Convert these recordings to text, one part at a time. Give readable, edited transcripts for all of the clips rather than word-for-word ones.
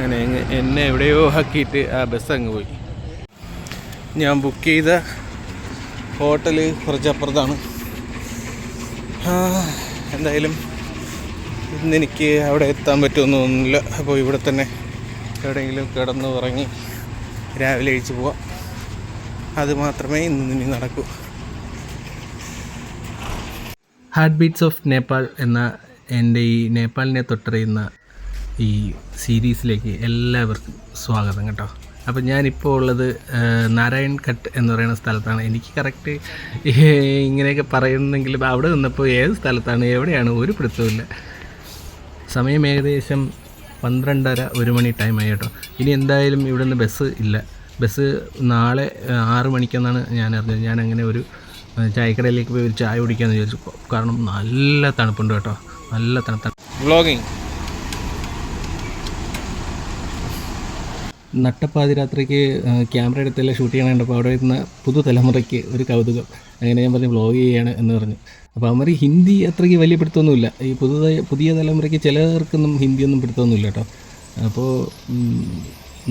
അങ്ങനെ എന്നെ എവിടെയോ ആക്കിയിട്ട് ആ ബസ് അങ്ങ് പോയി. ഞാൻ ബുക്ക് ചെയ്ത ഹോട്ടൽ കുറച്ചപ്പുറത്താണ്. എന്തായാലും ഇന്നെനിക്ക് അവിടെ എത്താൻ പറ്റുമെന്ന് തോന്നുന്നില്ല. അപ്പോൾ ഇവിടെ തന്നെ എവിടെയെങ്കിലും കിടന്ന് ഉറങ്ങി രാവിലെ കഴിച്ച് പോവാം. അത് മാത്രമേ ഇനി നടക്കൂ. ഹാർട്ട് ബീറ്റ്സ് ഓഫ് നേപ്പാൾ എന്ന എൻ്റെ ഈ നേപ്പാളിനെ തൊട്ടറിയുന്ന ഈ സീരീസിലേക്ക് എല്ലാവർക്കും സ്വാഗതം കേട്ടോ. അപ്പോൾ ഞാനിപ്പോൾ ഉള്ളത് നാരായൺ ഘട്ട് എന്ന് പറയുന്ന സ്ഥലത്താണ്. എനിക്ക് കറക്റ്റ് ഇങ്ങനെയൊക്കെ പറയുന്നെങ്കിലും അവിടെ നിന്നപ്പോൾ ഏത് സ്ഥലത്താണ് എവിടെയാണ് ഒരു പിടുത്തമില്ല. സമയം ഏകദേശം 12:30-1 മണി ടൈമായി കേട്ടോ. ഇനി എന്തായാലും ഇവിടെ നിന്ന് ബസ് ഇല്ല. ബസ് നാളെ 6 മണിക്കെന്നാണ് ഞാൻ അറിഞ്ഞത്. ഞാൻ അങ്ങനെ ഒരു ചായക്കടയിലേക്ക് പോയി ഒരു ചായ കുടിക്കാമെന്ന് വിചാരിച്ചു. കാരണം നല്ല തണുപ്പുണ്ട് കേട്ടോ, നല്ല തണുപ്പാണ്. വ്ളോഗിങ് നട്ടപ്പാതിരാത്രിക്ക് ക്യാമറ എടുത്തെല്ലാം ഷൂട്ട് ചെയ്യണുണ്ടപ്പോൾ അവിടെ വരുന്ന പുതുതലമുറയ്ക്ക് ഒരു കൗതുകം. അങ്ങനെ ഞാൻ പറഞ്ഞു വ്ളോഗ് ചെയ്യാണ് എന്ന് പറഞ്ഞു. അപ്പോൾ അവർ ഹിന്ദി അത്രയ്ക്ക് വലിയ പിടുത്തമൊന്നുമില്ല. ഈ പുതിയ തലമുറയ്ക്ക് ചിലർക്കൊന്നും ഹിന്ദിയൊന്നും പിടുത്തമൊന്നുമില്ല കേട്ടോ. അപ്പോൾ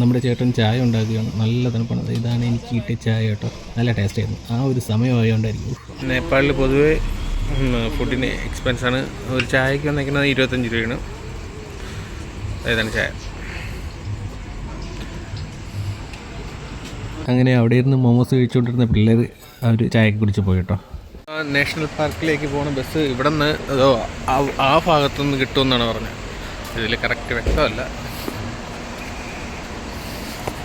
നമ്മുടെ ചേട്ടൻ ചായ ഉണ്ടാക്കുകയാണ്. നല്ല തണുപ്പാണ്. ഇതാണ് എനിക്ക് കിട്ടിയ ചായ കേട്ടോ. നല്ല ടേസ്റ്റായിരുന്നു. ആ ഒരു സമയമായതുകൊണ്ടായിരിക്കും. നേപ്പാളിൽ പൊതുവേ ഫുഡിന് എക്സ്പെൻസാണ്. ഒരു ചായക്ക് വന്നിരിക്കുന്നത് 25 രൂപയാണ്. ഏതാണ് ചായ. അങ്ങനെ അവിടെ ഇരുന്ന് മോമോസ് കഴിച്ചുകൊണ്ടിരുന്ന പിള്ളേർ അവർ ചായക്ക് കുടിച്ച് പോയി കേട്ടോ. നാഷണൽ പാർക്കിലേക്ക് പോകുന്ന ബസ് ഇവിടെ നിന്ന് അതോ ആ ഭാഗത്തുനിന്ന് കിട്ടുമെന്നാണ് പറഞ്ഞത്. ഇതിൽ കറക്റ്റ് വ്യക്തമല്ല.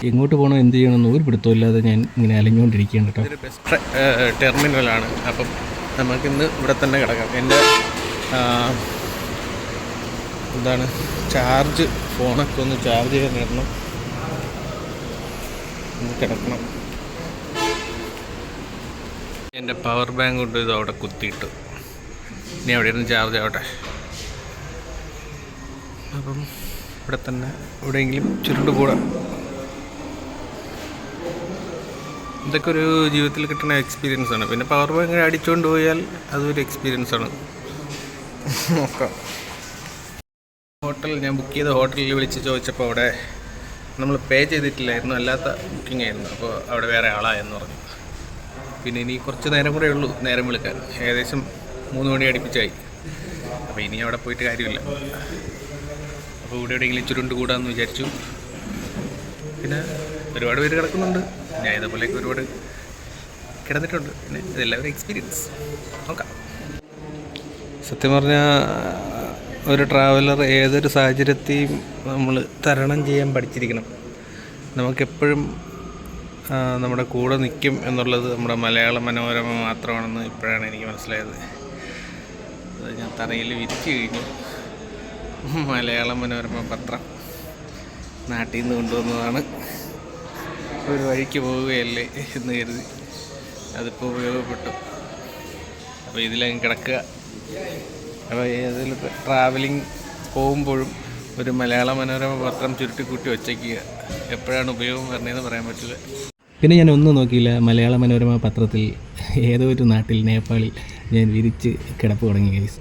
എങ്ങോട്ട് പോകണം എന്ത് ചെയ്യണമെന്ന് ഒരു പിടുത്തമില്ലാതെ ഞാൻ ഇങ്ങനെ അലഞ്ഞുകൊണ്ടിരിക്കുകയാണ് കേട്ടോ. ഇതൊരു ബസ് ടെർമിനലാണ്. അപ്പം നമുക്കിന്ന് ഇവിടെ തന്നെ കിടക്കാം. എൻ്റെ എന്താണ് ചാർജ് ഫോണൊക്കെ ഒന്ന് ചാർജ് ചെയ്യാൻ ഇടണം, കിടക്കണം. എൻ്റെ പവർ ബാങ്ക് കൊണ്ട് ഇത് അവിടെ കുത്തിയിട്ടു. ഇനി അവിടെ ഇരുന്ന് ചാർജ് ആവട്ടെ. അപ്പം ഇവിടെ തന്നെ എവിടെയെങ്കിലും ചുരുണ്ട് കൂടാം. ഇതൊക്കെ ഒരു ജീവിതത്തിൽ കിട്ടുന്ന എക്സ്പീരിയൻസാണ്. പിന്നെ പവർ ബാങ്ക് അടിച്ചുകൊണ്ട് പോയാൽ അതൊരു എക്സ്പീരിയൻസാണ്. നോക്കാം. ഞാൻ ബുക്ക് ചെയ്ത ഹോട്ടലിൽ വിളിച്ച് ചോദിച്ചപ്പോൾ അവിടെ നമ്മൾ പേ ചെയ്തിട്ടില്ലായിരുന്നു, അല്ലാത്ത ബുക്കിംഗ് ആയിരുന്നു. അപ്പോൾ അവിടെ വേറെ ആളായെന്ന് പറഞ്ഞു. പിന്നെ ഇനി കുറച്ച് നേരം കൂടെ ഉള്ളൂ നേരം വിളിക്കാൻ. ഏകദേശം 3 മണി അടുപ്പിച്ചായി. അപ്പോൾ ഇനി അവിടെ പോയിട്ട് കാര്യമില്ല. അപ്പോൾ ഇവിടെ എവിടെയെങ്കിലും ചുരുണ്ട് കൂടാമെന്ന് വിചാരിച്ചു. പിന്നെ ഒരുപാട് പേര് കിടക്കുന്നുണ്ട്. ഞാൻ ഇതേപോലെയൊക്കെ ഒരുപാട് കിടന്നിട്ടുണ്ട്. പിന്നെ ഇതെല്ലാം ഒരു എക്സ്പീരിയൻസ്. നോക്കാം. സത്യം പറഞ്ഞാൽ ഒരു ട്രാവലർ ഏതൊരു സാഹചര്യത്തെയും നമ്മൾ തരണം ചെയ്യാൻ പഠിച്ചിരിക്കണം. നമുക്കെപ്പോഴും നമ്മുടെ കൂടെ നിൽക്കും എന്നുള്ളത് നമ്മുടെ മലയാള മനോരമ മാത്രമാണെന്ന് ഇപ്പോഴാണ് എനിക്ക് മനസ്സിലായത്. അത് ഞാൻ തറയിൽ വിരിച്ചു കഴിഞ്ഞു. മലയാള മനോരമ പത്രം നാട്ടിൽ നിന്ന് കൊണ്ടുവന്നതാണ്. ഒരു വഴിക്ക് പോവുകയല്ലേ എന്ന് കരുതി അതിപ്പോൾ ഉപയോഗപ്പെട്ടു. അപ്പോൾ ഇതിലങ്ങ് കിടക്കുക. അപ്പോൾ ഏതിൽ ട്രാവലിംഗ് പോകുമ്പോഴും ഒരു മലയാള മനോരമ പത്രം ചുരുട്ടിക്കൂട്ടി വച്ചേക്കുക. എപ്പോഴാണ് ഉപയോഗം വരണതെന്ന് പറയാൻ പറ്റില്ല. പിന്നെ ഞാൻ ഒന്നും നോക്കിയില്ല. മലയാള മനോരമ പത്രത്തിൽ ഏതോ ഒരു നാട്ടിൽ നേപ്പാളിൽ ഞാൻ വിരിച്ച് കിടപ്പ് തുടങ്ങി ഗൈസ്.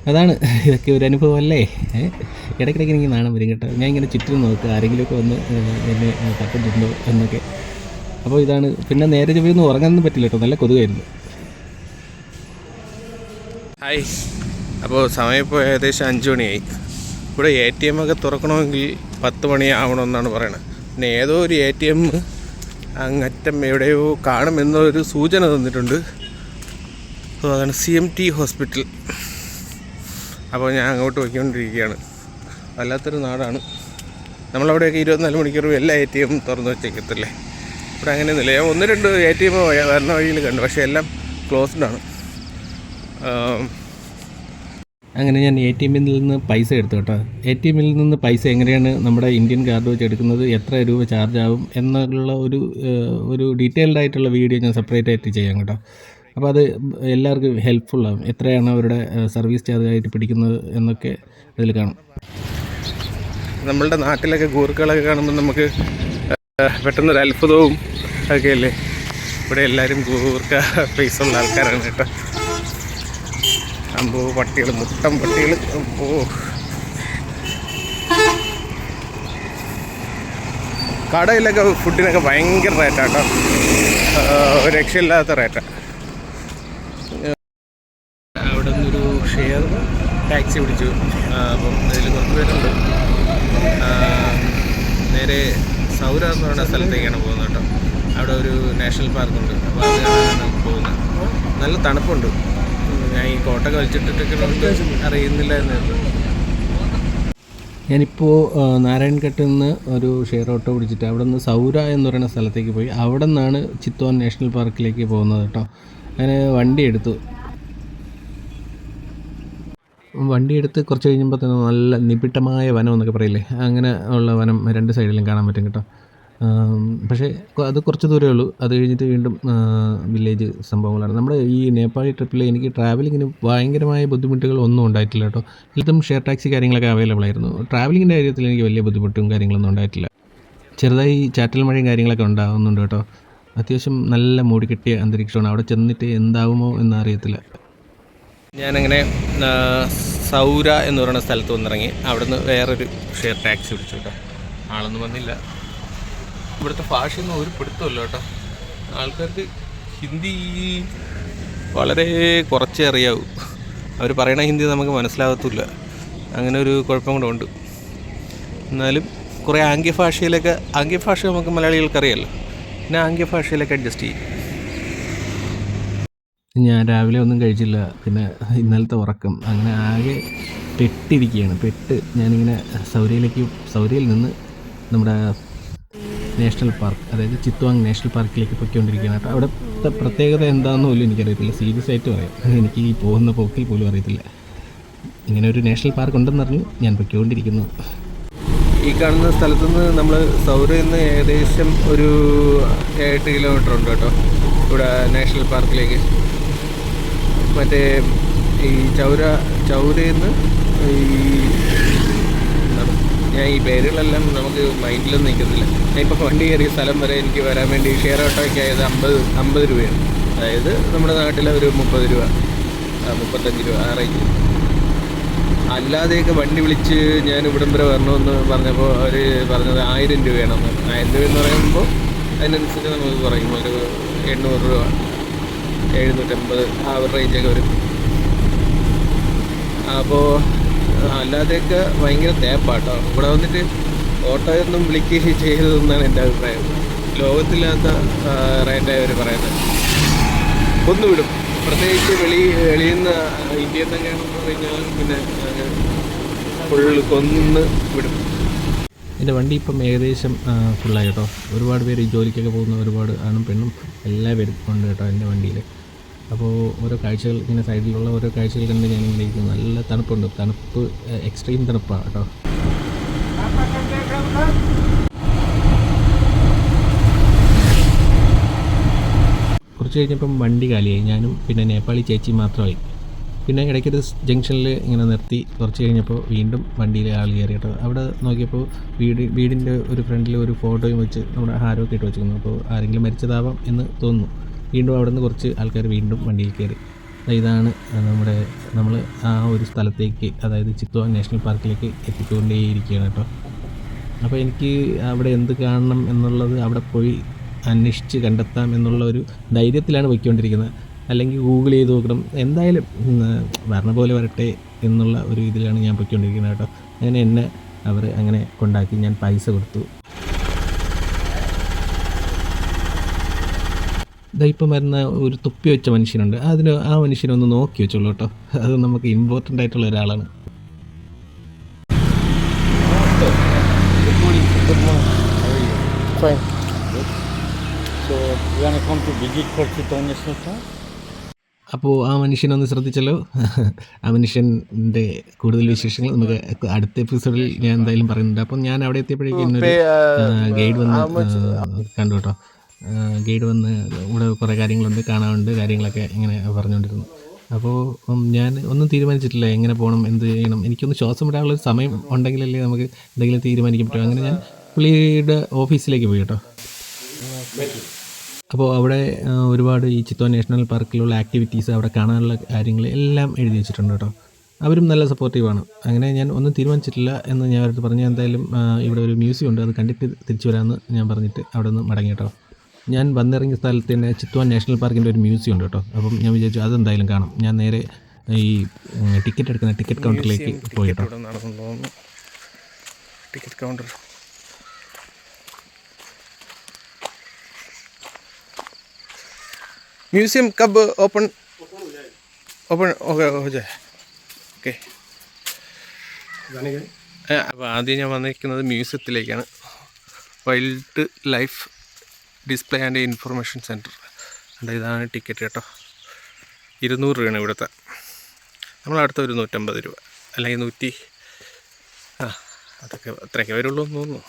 അതാണ്, ഇതൊക്കെ ഒരു അനുഭവം അല്ലേ. ഇടയ്ക്കിടയ്ക്ക് എനിക്ക് നാണം വരും കേട്ടോ. ഞാൻ ഇങ്ങനെ ചുറ്റും നോക്കുക ആരെങ്കിലുമൊക്കെ വന്ന് എന്നെ തപ്പുന്നുണ്ടോ എന്നൊക്കെ. അപ്പോൾ ഇതാണ്. പിന്നെ നേരെ ചൊവ്വയൊന്നും ഉറങ്ങാനൊന്നും പറ്റില്ല കേട്ടോ, നല്ല കൊതുകായിരുന്നു. ഹായ്. അപ്പോൾ സമയം ഇപ്പോൾ ഏകദേശം 5 മണിയായി. ഇവിടെ ATM ഒക്കെ തുറക്കണമെങ്കിൽ 10 മണി ആവണമെന്നാണ് പറയണത്. പിന്നെ ഏതോ ഒരു ATM അങ്ങറ്റം എവിടെയോ കാണുമെന്നൊരു സൂചന തന്നിട്ടുണ്ട്. അപ്പോൾ അതാണ് CMT ഹോസ്പിറ്റൽ. അപ്പോൾ ഞാൻ അങ്ങോട്ട് പോയിക്കൊണ്ടിരിക്കുകയാണ്. വല്ലാത്തൊരു നാടാണ്. നമ്മളവിടെയൊക്കെ 24 മണിക്കൂർ എല്ലാ ATM തുറന്ന് വെച്ചേക്കത്തില്ലേ. ഇവിടെ അങ്ങനെയൊന്നുമില്ല. ഞാൻ 1-2 ATM വരുന്ന വഴിയിൽ കണ്ടു, പക്ഷേ എല്ലാം ക്ലോസ്ഡാണ്. അങ്ങനെ ഞാൻ ATM നിന്ന് പൈസ എടുത്തു കേട്ടോ. ATM നിന്ന് പൈസ എങ്ങനെയാണ് നമ്മുടെ ഇന്ത്യൻ കാർഡ് വെച്ച് എടുക്കുന്നത്, എത്ര രൂപ ചാർജ് ആവും എന്നുള്ള ഒരു ഡീറ്റെയിൽഡ് ആയിട്ടുള്ള വീഡിയോ ഞാൻ സെപ്പറേറ്റ് ആയിട്ട് ചെയ്യാം കേട്ടോ. അപ്പോൾ അത് എല്ലാവർക്കും ഹെൽപ്ഫുള്ളാകും. എത്രയാണ് അവരുടെ സർവീസ് ചാർജ് ആയിട്ട് പിടിക്കുന്നത് എന്നൊക്കെ അതിൽ കാണും. നമ്മളുടെ നാട്ടിലൊക്കെ ഗൂർഖകളൊക്കെ കാണുമ്പോൾ നമുക്ക് പെട്ടെന്നൊരു അത്ഭുതവും ഒക്കെ അല്ലേ. ഇവിടെ എല്ലാവരും ഗൂർഖ ഫേസുള്ള ആൾക്കാരാണ് കേട്ടോ. അമ്പോ പട്ടികൾ, മുട്ടം പട്ടികൾ. അമ്പോ കടയിലൊക്കെ ഫുഡിനൊക്കെ ഭയങ്കര റേറ്റാട്ടോ, ഒരു രക്ഷയില്ലാത്ത റേറ്റാണ്. അവിടെ നിന്നൊരു ഷെയർ ടാക്സി പിടിച്ചു. അപ്പം അതിൽ കുറച്ച് പേരുണ്ട്. നേരെ സൗര എന്ന് പറയുന്ന സ്ഥലത്തേക്കാണ് പോകുന്നത് കേട്ടോ. അവിടെ ഒരു നാഷണൽ പാർക്കുണ്ട്, അപ്പോൾ അത് കാണാനാണ് പോകുന്നത്. നല്ല തണുപ്പുണ്ട്. ഞാൻ ഈ കോട്ടൊക്കെ വലിച്ചിട്ടിട്ടൊക്കെ അറിയുന്നില്ല എന്നുള്ളത്. ഞാനിപ്പോൾ നാരായൺഘട്ടിൽ നിന്ന് ഒരു ഷെയർ ഓട്ടോ പിടിച്ചിട്ട് അവിടെ നിന്ന് സൗര എന്ന് പറയുന്ന സ്ഥലത്തേക്ക് പോയി. അവിടെ നിന്നാണ് ചിത്വാൻ നാഷണൽ പാർക്കിലേക്ക് പോകുന്നത് കേട്ടോ. അങ്ങനെ വണ്ടിയെടുത്ത് കുറച്ച് കഴിയുമ്പോൾ തന്നെ നല്ല നിബിഡമായ വനം എന്നൊക്കെ പറയില്ലേ, അങ്ങനെ ഉള്ള വനം രണ്ട് സൈഡിലും കാണാൻ പറ്റും കേട്ടോ. പക്ഷേ അത് കുറച്ച് ദൂരമേ ഉള്ളൂ. അത് കഴിഞ്ഞിട്ട് വീണ്ടും വില്ലേജ് സംഭവങ്ങളാണ്. നമ്മുടെ ഈ നേപ്പാളി ട്രിപ്പിൽ എനിക്ക് ട്രാവലിങ്ങിന് ഭയങ്കരമായ ബുദ്ധിമുട്ടുകൾ ഒന്നും ഉണ്ടായിട്ടില്ല കേട്ടോ. എല്ലാത്തും ഷെയർ ടാക്സി കാര്യങ്ങളൊക്കെ അവൈലബിൾ ആയിരുന്നു. ട്രാവലിങ്ങിൻ്റെ കാര്യത്തിൽ എനിക്ക് വലിയ ബുദ്ധിമുട്ടും കാര്യങ്ങളൊന്നും ഉണ്ടായിട്ടില്ല. ചെറുതായി ചാറ്റൽ മഴയും കാര്യങ്ങളൊക്കെ ഉണ്ടാകുന്നുണ്ട് കേട്ടോ. അത്യാവശ്യം നല്ല മൂടിക്കെട്ടിയ അന്തരീക്ഷമാണ്. അവിടെ ചെന്നിട്ട് എന്താവുമോ എന്നറിയത്തില്ല. ഞാനങ്ങനെ സൗര എന്ന് പറയുന്ന സ്ഥലത്ത് വന്നിറങ്ങി. അവിടെ നിന്ന് വേറൊരു ഷെയർ ടാക്സി പിടിച്ചു കേട്ടോ. ആളൊന്നും വന്നില്ല. ഇവിടുത്തെ ഭാഷയൊന്നും ഒരു പിടുത്തമില്ല കേട്ടോ. ആൾക്കാർക്ക് ഹിന്ദി വളരെ കുറച്ചേ അറിയാവൂ. അവർ പറയണ ഹിന്ദി നമുക്ക് മനസ്സിലാകത്തില്ല. അങ്ങനെ ഒരു കുഴപ്പം കൂടെ ഉണ്ട്. എന്നാലും കുറേ ആംഗ്യഭാഷ നമുക്ക് മലയാളികൾക്കറിയാമല്ലോ. പിന്നെ ആംഗ്യഭാഷയിലൊക്കെ അഡ്ജസ്റ്റ് ചെയ്യും. ഞാൻ രാവിലെ ഒന്നും കഴിച്ചില്ല. പിന്നെ ഇന്നലത്തെ ഉറക്കം അങ്ങനെ ആകെ പെട്ടിരിക്കുകയാണ്. ഞാനിങ്ങനെ സൗരയിൽ നിന്ന് നമ്മുടെ നാഷണൽ പാർക്ക്, അതായത് ചിത്വാങ് നാഷണൽ പാർക്കിലേക്ക് പൊയ്ക്കൊണ്ടിരിക്കുകയാണ് കേട്ടോ. അവിടുത്തെ പ്രത്യേകത എന്താണെന്ന് പോലും എനിക്കറിയത്തില്ല. സീരിയസ് ആയിട്ട് പറയാം, എനിക്ക് ഈ പോകുന്ന പോക്കിൽ പോലും അറിയത്തില്ല. ഇങ്ങനെ ഒരു നാഷണൽ പാർക്ക് ഉണ്ടെന്നറിഞ്ഞു ഞാൻ പൊയ്ക്കൊണ്ടിരിക്കുന്നു. ഈ കാണുന്ന സ്ഥലത്തുനിന്ന് നമ്മൾ സൗരയിൽ നിന്ന് ഏകദേശം ഒരു 8 കിലോമീറ്റർ ഉണ്ട് കേട്ടോ ഇവിടെ നാഷണൽ പാർക്കിലേക്ക്. മറ്റേ ഈ ചൗരയിൽ നിന്ന് ഞാൻ ഈ പേരുകളെല്ലാം നമുക്ക് മൈൻഡിലൊന്നും നിൽക്കുന്നില്ല. ഞാൻ ഇപ്പോൾ വണ്ടി കയറിയ സ്ഥലം വരെ എനിക്ക് വരാൻ വേണ്ടി ഷെയർ ഓട്ടോയ്ക്ക് ആയത് 50 രൂപയാണ്. അതായത് നമ്മുടെ നാട്ടിലെ ഒരു 30 രൂപ 35 രൂപ ആ റേഞ്ച്. അല്ലാതെയൊക്കെ വണ്ടി വിളിച്ച് ഞാൻ ഇവിടം വരെ വരണമെന്ന് പറഞ്ഞപ്പോൾ അവർ പറഞ്ഞത് 1000 രൂപയാണെന്ന്. 1000 രൂപ എന്ന് പറയുമ്പോൾ അതിനനുസരിച്ച് നമുക്ക് കുറയും. ഒരു 800 രൂപ 750 ആ ഒരു റേഞ്ചൊക്കെ വരും. അപ്പോൾ അല്ലാതെയൊക്കെ ഭയങ്കര തേപ്പാട്ടോ. ഇവിടെ വന്നിട്ട് ഓട്ടോയൊന്നും വിളിക്കുകയും ചെയ്തതെന്നാണ് എൻ്റെ അഭിപ്രായം. ലോകത്തില്ലാത്ത റേറ്റായി അവർ പറയുന്നത്. കൊന്നുവിടും. പ്രത്യേകിച്ച് വെളിയിൽ നിന്ന് ഇന്ത്യയിൽ നിന്നൊക്കെയാണെന്ന് പറഞ്ഞാൽ പിന്നെ ഫുള്ള് കൊന്ന് വിടും. എൻ്റെ വണ്ടി ഇപ്പം ഏകദേശം ഫുള്ളായി കേട്ടോ. ഒരുപാട് പേര് ജോലിക്കൊക്കെ പോകുന്ന ഒരുപാട് ആണും പെണ്ണും എല്ലാവരും ഉണ്ട് കേട്ടോ എൻ്റെ വണ്ടിയിൽ. അപ്പോൾ ഓരോ കാഴ്ചകൾ ഇങ്ങനെ സൈഡിലുള്ള ഓരോ കാഴ്ചകൾ കണ്ട് ഞാനിങ്ങനെ ഇരിക്കുന്നു. നല്ല തണുപ്പുണ്ട്. തണുപ്പ് എക്സ്ട്രീം തണുപ്പാണ് കേട്ടോ. കുറച്ച് കഴിഞ്ഞപ്പം വണ്ടി കാലിയായി. ഞാനും പിന്നെ നേപ്പാളി ചേച്ചി മാത്രമായി. പിന്നെ ഇടയ്ക്കൊരു ജംഗ്ഷനിൽ ഇങ്ങനെ നിർത്തി. കുറച്ച് കഴിഞ്ഞപ്പോൾ വീണ്ടും വണ്ടിയിൽ ആൾ കയറി കേട്ടോ. അവിടെ നോക്കിയപ്പോൾ വീടിൻ്റെ ഒരു ഫ്രണ്ടിൽ ഒരു ഫോട്ടോയും വെച്ച് നമ്മുടെ ഹാരമൊക്കെ ഇട്ട് വെച്ചിരുന്നു. അപ്പോൾ ആരെങ്കിലും മരിച്ചതാവാം എന്ന് തോന്നുന്നു. വീണ്ടും അവിടെ നിന്ന് കുറച്ച് ആൾക്കാർ വീണ്ടും വണ്ടിയിൽ കയറി. ഇതാണ് നമ്മൾ ആ ഒരു സ്ഥലത്തേക്ക്, അതായത് ചിത്വാങ് നാഷണൽ പാർക്കിലേക്ക് എത്തിക്കൊണ്ടേയിരിക്കുകയാണ് കേട്ടോ. അപ്പോൾ എനിക്ക് അവിടെ എന്ത് കാണണം എന്നുള്ളത് അവിടെ പോയി അന്വേഷിച്ച് കണ്ടെത്താം എന്നുള്ള ഒരു ധൈര്യത്തിലാണ് പോയിക്കൊണ്ടിരിക്കുന്നത്. അല്ലെങ്കിൽ ഗൂഗിൾ ചെയ്ത് നോക്കണം. എന്തായാലും വരണ പോലെ വരട്ടെ എന്നുള്ള ഒരു ഇതിലാണ് ഞാൻ പോയിക്കൊണ്ടിരിക്കുന്നത് കേട്ടോ. അങ്ങനെ എന്നെ അവർ അങ്ങനെ കൊണ്ടാക്കി. ഞാൻ പൈസ കൊടുത്തു. ഇപ്പം വരുന്ന ഒരു തൊപ്പി വെച്ച മനുഷ്യനുണ്ട്. ആ മനുഷ്യനൊന്ന് നോക്കി വെച്ചോളൂ കേട്ടോ. അത് നമുക്ക് ഇമ്പോർട്ടൻ്റ് ആയിട്ടുള്ള ഒരാളാണ്. അപ്പോൾ ആ മനുഷ്യനൊന്ന് ശ്രദ്ധിച്ചല്ലോ. ആ മനുഷ്യൻ്റെ കൂടുതൽ വിശേഷങ്ങൾ നമുക്ക് അടുത്ത എപ്പിസോഡിൽ ഞാൻ എന്തായാലും പറയുന്നുണ്ട്. അപ്പം ഞാൻ അവിടെ എത്തിയപ്പോഴേക്കും ഇന്നൊരു ഗൈഡ് വന്ന് കണ്ടു കേട്ടോ. ഗൈഡ് വന്ന് ഇവിടെ കുറേ കാര്യങ്ങളുണ്ട്, കാണാനുണ്ട്, കാര്യങ്ങളൊക്കെ ഇങ്ങനെ പറഞ്ഞുകൊണ്ടിരുന്നു. അപ്പോൾ ഞാൻ ഒന്നും തീരുമാനിച്ചിട്ടില്ല എങ്ങനെ പോകണം, എന്ത് ചെയ്യണം. എനിക്കൊന്ന് ശ്വാസം വിടാനുള്ളൊരു സമയം ഉണ്ടെങ്കിലല്ലേ നമുക്ക് എന്തെങ്കിലും തീരുമാനിക്കാൻ പറ്റും. അങ്ങനെ ഞാൻ പുള്ളിയുടെ ഓഫീസിലേക്ക് പോയി കേട്ടോ. അപ്പോൾ അവിടെ ഒരുപാട് ഈ ചിത്വാങ് നാഷണൽ പാർക്കിലുള്ള ആക്ടിവിറ്റീസ്, അവിടെ കാണാനുള്ള കാര്യങ്ങൾ എല്ലാം എഴുതി വെച്ചിട്ടുണ്ട് കേട്ടോ. അവരും നല്ല സപ്പോർട്ടീവാണ്. അങ്ങനെ ഞാൻ ഒന്നും തീരുമാനിച്ചിട്ടില്ല എന്ന് ഞാൻ അവരടുത്ത് പറഞ്ഞു. എന്തായാലും ഇവിടെ ഒരു മ്യൂസിയം ഉണ്ട്, അത് കണ്ടിട്ട് തിരിച്ചു വരാമെന്ന് ഞാൻ പറഞ്ഞിട്ട് അവിടെ നിന്ന് മടങ്ങി കേട്ടോ. ഞാൻ വന്നിറങ്ങിയ സ്ഥലത്ത് തന്നെ ചിത്വാൻ നാഷണൽ പാർക്കിൻ്റെ ഒരു മ്യൂസിയം ഉണ്ട് കേട്ടോ. അപ്പം ഞാൻ വിചാരിച്ചു അതെന്തായാലും കാണാം. ഞാൻ നേരെ ഈ ടിക്കറ്റ് എടുക്കുന്ന ടിക്കറ്റ് കൗണ്ടറിലേക്ക് പോയി കേട്ടോ. ഇവിടെ നടന്നു തോന്നുന്നു ടിക്കറ്റ് കൗണ്ടർ. म्यूजियम कब ओपन ओपन हो जाए ഓക്കെ. അപ്പോൾ ആദ്യം ഞാൻ വന്നിരിക്കുന്നത് മ്യൂസിയത്തിലേക്കാണ്. Wildlife display and information centre. ഇതാണ് ടിക്കറ്റ് കേട്ടോ. 200 രൂപയാണ് ഇവിടുത്തെ. നമ്മളടുത്ത ഒരു 150 രൂപ അല്ലെങ്കിൽ 100, അതൊക്കെ അത്രയൊക്കെ വരുള്ളൂ എന്ന് തോന്നുന്നു.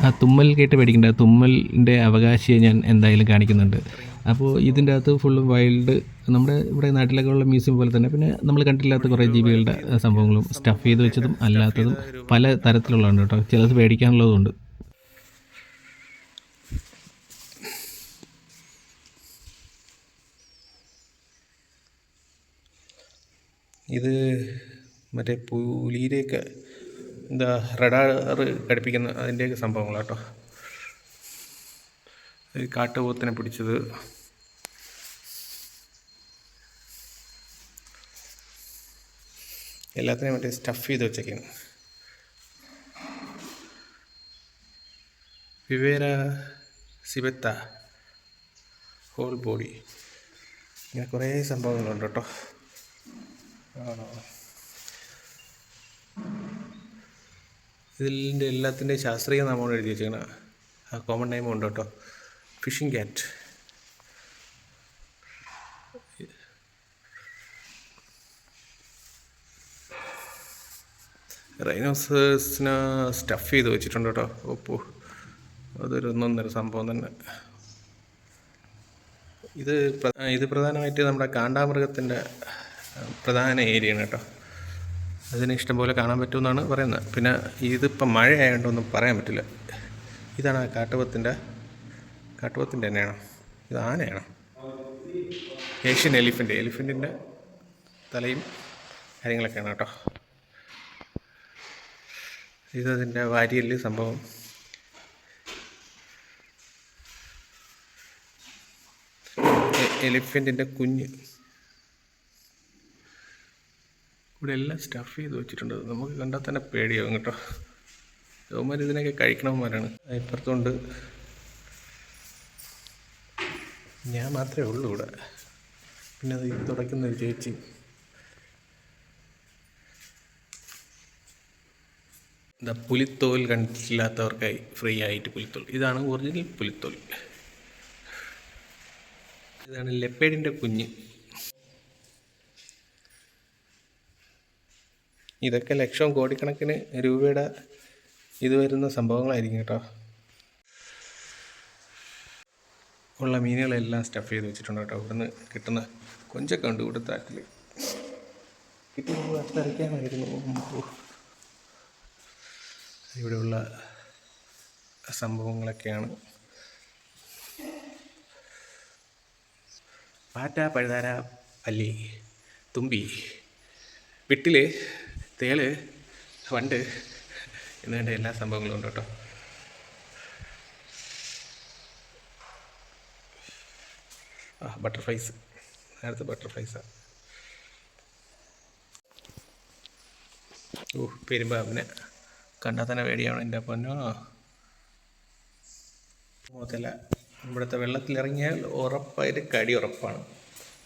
ആ തുമ്മൽ കേട്ട് പേടിക്കേണ്ട, തുമ്മലിൻ്റെ അവകാശിയെ ഞാൻ എന്തായാലും കാണിക്കുന്നുണ്ട്. അപ്പോൾ ഇതിൻ്റെ അകത്ത് ഫുള്ളും വൈൽഡ്, നമ്മുടെ ഇവിടെ നാട്ടിലൊക്കെ ഉള്ള മ്യൂസിയം പോലെ തന്നെ, പിന്നെ നമ്മൾ കണ്ടില്ലാത്ത കുറേ ജീവികളുടെ സംഭവങ്ങളും സ്റ്റഫ് ചെയ്ത് വെച്ചതും അല്ലാത്തതും പല തരത്തിലുള്ളതുണ്ട് കേട്ടോ. ചിലത് പേടിക്കാനുള്ളതുണ്ട്. ഇത് മറ്റേ പുലിയിലേക്ക് എന്താ റഡാർ ഘടിപ്പിക്കുന്ന അതിൻ്റെയൊക്കെ സംഭവങ്ങളാട്ടോ. കാട്ടുപോത്തിനെ പിടിച്ചത്. എല്ലാത്തിനെയും മറ്റേ സ്റ്റഫ് ചെയ്ത് വെച്ചേക്കാണ്. വിവേര സിബത്ത ഹോൾ ബോഡി, ഇങ്ങനെ കുറേ സംഭവങ്ങളുണ്ട് കേട്ടോ. ഇതിൻ്റെ എല്ലാത്തിൻ്റെയും ശാസ്ത്രീയ നാമമാണ് എഴുതി വെച്ചേക്കണ. ആ കോമൺ നെയിമും ഉണ്ട് കേട്ടോ. Phishing cat. റൈനോസേഴ്സിനെ സ്റ്റഫ് ചെയ്ത് വെച്ചിട്ടുണ്ട് കേട്ടോ. ഒപ്പോ അതൊരു ഒന്നൊന്നര സംഭവം തന്നെ. ഇത് പ്രധാനമായിട്ട് നമ്മുടെ കാണ്ടാമൃഗത്തിൻ്റെ പ്രധാന ഏരിയയാണ് കേട്ടോ. അതിന് ഇഷ്ടംപോലെ കാണാൻ പറ്റുമെന്നാണ് പറയുന്നത്. പിന്നെ ഇതിപ്പം മഴ ആയതുകൊണ്ടൊന്നും പറയാൻ പറ്റില്ല. ഇതാണ് ആ കാട്ടുപോത്തിൻ്റെ തന്നെയാണോ, ഇത് ആനയാണോ? ഏഷ്യൻ എലിഫൻറ്റിൻ്റെ തലയും കാര്യങ്ങളൊക്കെയാണ് കേട്ടോ. ഇതതിൻ്റെ വാരിയല് സംഭവം. എലിഫൻറ്റിൻ്റെ കുഞ്ഞ്. ഇവിടെ എല്ലാം സ്റ്റഫ് ചെയ്ത് വെച്ചിട്ടുണ്ട്. നമുക്ക് കണ്ടാൽ തന്നെ പേടിയാവും കേട്ടോ. യവന്മാർ ഇതിനൊക്കെ കഴിക്കണവന്മാരാണ്. ഇപ്പുറത്തുണ്ട്. ഞാൻ മാത്രമേ ഉള്ളൂ ഇവിടെ. പിന്നെ അത് തുടയ്ക്കുന്ന ഒരു ചേച്ചി. എന്താ പുലിത്തോൽ കണ്ടിട്ടില്ലാത്തവർക്കായി ഫ്രീ ആയിട്ട് പുലിത്തോൽ. ഇതാണ് ഒറിജിനൽ പുലിത്തോൽ. ഇതാണ് ലെപ്പേഡിൻ്റെ കുഞ്ഞ്. ഇതൊക്കെ ലക്ഷവും കോടിക്കണക്കിന് രൂപയുടെ ഇത് വരുന്ന സംഭവങ്ങളായിരിക്കും കേട്ടോ. ഉള്ള മീനുകളെല്ലാം സ്റ്റഫ് ചെയ്ത് വെച്ചിട്ടുണ്ട് കേട്ടോ. ഇവിടുന്ന് കിട്ടുന്ന കൊഞ്ചൊക്കെ ഉണ്ട് ഇവിടുത്തെ ആറ്റിൽ. കിട്ടുമ്പോൾ അത്തരയ്ക്കാമായിരുന്നു. ഇവിടെയുള്ള സംഭവങ്ങളൊക്കെയാണ്. പാറ്റ, പഴുതാര, പല്ലി, തുമ്പി, വിട്ടില്, തേള്, വണ്ട് എന്നുവേണ്ട എല്ലാ സംഭവങ്ങളും ഉണ്ട് കേട്ടോ. ബട്ടർഫ്ലൈസ്, നേരത്തെ ബട്ടർഫ്ലൈസാണ്. പെരുമ്പാമ്പിനെ കണ്ടാൽ തന്നെ പേടിയാണ് എൻ്റെ പൊന്നോ. മുതല ഇവിടുത്തെ വെള്ളത്തിലിറങ്ങിയാൽ ഉറപ്പായിട്ട് കടി ഉറപ്പാണ്.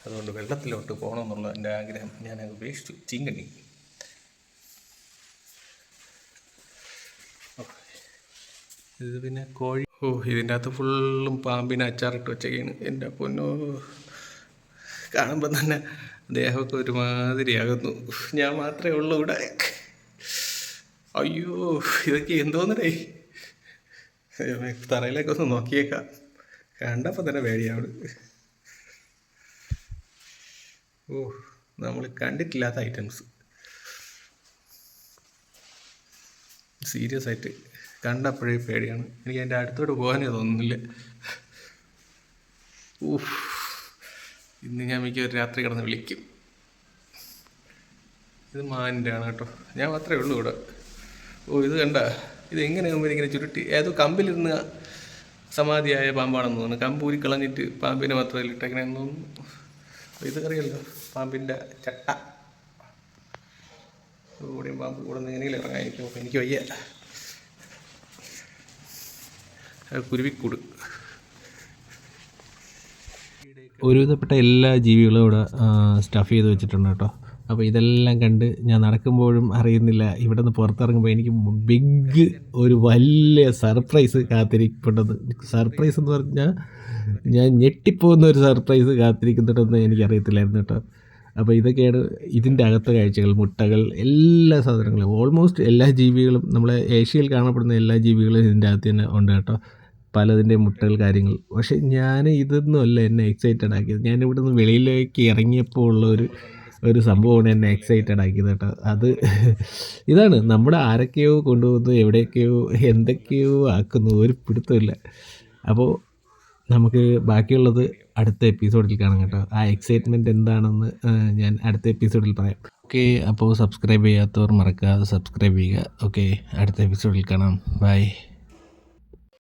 അതുകൊണ്ട് വെള്ളത്തിലോട്ട് പോകണമെന്നുള്ള എൻ്റെ ആഗ്രഹം ഞാൻ ഉപേക്ഷിച്ചു. ചീങ്കണ്ണി. ഇത് പിന്നെ കോഴി. ഇതിൻ്റെ അകത്ത് ഫുള്ളും പാമ്പിനെ അച്ചാറിട്ട് വെച്ചൊക്കെയാണ്. എൻ്റെ പൊന്നോ, കാണുമ്പോൾ തന്നെ ദേഹമൊക്കെ ഒരുമാതിരിയാകുന്നു. ഞാൻ മാത്രമേ ഉള്ളൂ ഇവിടെ. അയ്യോ, ഇതൊക്കെ എന്തോന്നടേ. തറയിലേക്കൊന്ന് നോക്കിയേക്കാം. കണ്ടപ്പോൾ തന്നെ പേടിയാണ്. നമ്മൾ കണ്ടിട്ടില്ലാത്ത ഐറ്റംസ്. സീരിയസ് ആയിട്ട് കണ്ടപ്പോഴേ പേടിയാണ്. എനിക്ക് അതിൻ്റെ അടുത്തോട്ട് പോകാനേ തോന്നുന്നില്ല. ഊഫ്, ഇന്ന് ഞാൻ മിക്കവാറും രാത്രി കിടന്ന് വിളിക്കും. ഇത് മാനിൻ്റെ ആണ് കേട്ടോ, ഞാൻ മാത്രമേ ഉള്ളൂ ഇവിടെ. ഇത് കണ്ട, ഇത് എങ്ങനെയാകുമ്പോൾ ഇങ്ങനെ ചുരുട്ടി ഏതോ കമ്പിലിരുന്ന് സമാധിയായ പാമ്പാണെന്ന് തോന്നുന്നു. കമ്പൂരി കളഞ്ഞിട്ട് പാമ്പിനെ മാത്രമേ ഇട്ടേക്കണേന്ന് തോന്നുന്നു. ഇത് അറിയാലോ, പാമ്പിൻ്റെ ചട്ട. കൂടെയും പാമ്പ് കൂടെ നിന്ന് എങ്ങനെയും ഇറങ്ങാനിരിക്കും. അപ്പോൾ എനിക്ക് വയ്യ. കുരുവിക്കൂട്. ഒരുവിധപ്പെട്ട എല്ലാ ജീവികളും ഇവിടെ സ്റ്റഫ് ചെയ്ത് വെച്ചിട്ടുണ്ട് കേട്ടോ. അപ്പോൾ ഇതെല്ലാം കണ്ട് ഞാൻ നടക്കുമ്പോഴും അറിയുന്നില്ല, ഇവിടെ നിന്ന് പുറത്തിറങ്ങുമ്പോൾ എനിക്ക് ബിഗ് ഒരു വലിയ സർപ്രൈസ് കാത്തിരിപ്പുണ്ടെന്ന്. സർപ്രൈസ് എന്ന് പറഞ്ഞാൽ ഞാൻ ഞെട്ടിപ്പോകുന്ന ഒരു സർപ്രൈസ് കാത്തിരിക്കുന്നുണ്ടെന്ന് എനിക്കറിയത്തില്ലായിരുന്നു കേട്ടോ. അപ്പോൾ ഇതൊക്കെയാണ് ഇതിൻ്റെ അകത്തെ കാഴ്ചകൾ. മുട്ടകൾ, എല്ലാ സാധനങ്ങളും, ഓൾമോസ്റ്റ് എല്ലാ ജീവികളും, നമ്മളെ ഏഷ്യയിൽ കാണപ്പെടുന്ന എല്ലാ ജീവികളും ഇതിൻ്റെ അകത്ത് തന്നെ ഉണ്ട് കേട്ടോ. പലതിൻ്റെ മുട്ടകൾ, കാര്യങ്ങൾ. പക്ഷേ ഞാൻ ഇതൊന്നുമല്ല എന്നെ എക്സൈറ്റഡ് ആക്കിയത്. ഞാൻ ഇവിടെ നിന്ന് വെളിയിലേക്ക് ഇറങ്ങിയപ്പോൾ ഉള്ള ഒരു സംഭവമാണ് എന്നെ എക്സൈറ്റഡ് ആക്കിയത് കേട്ടോ. അത് ഇതാണ്, നമ്മുടെ ആരൊക്കെയോ കൊണ്ടുപോകുന്നു, എവിടെയൊക്കെയോ എന്തൊക്കെയോ ആക്കുന്നു, ഒരു പിടുത്തമില്ല. അപ്പോൾ നമുക്ക് ബാക്കിയുള്ളത് അടുത്ത എപ്പിസോഡിൽ കാണാം കേട്ടോ. ആ എക്സൈറ്റ്മെൻറ്റ് എന്താണെന്ന് ഞാൻ അടുത്ത എപ്പിസോഡിൽ പറയാം. ഓക്കെ, അപ്പോൾ സബ്സ്ക്രൈബ് ചെയ്യാത്തവർ മറക്കാതെ സബ്സ്ക്രൈബ് ചെയ്യുക. ഓക്കെ, അടുത്ത എപ്പിസോഡിൽ കാണാം. ബൈ.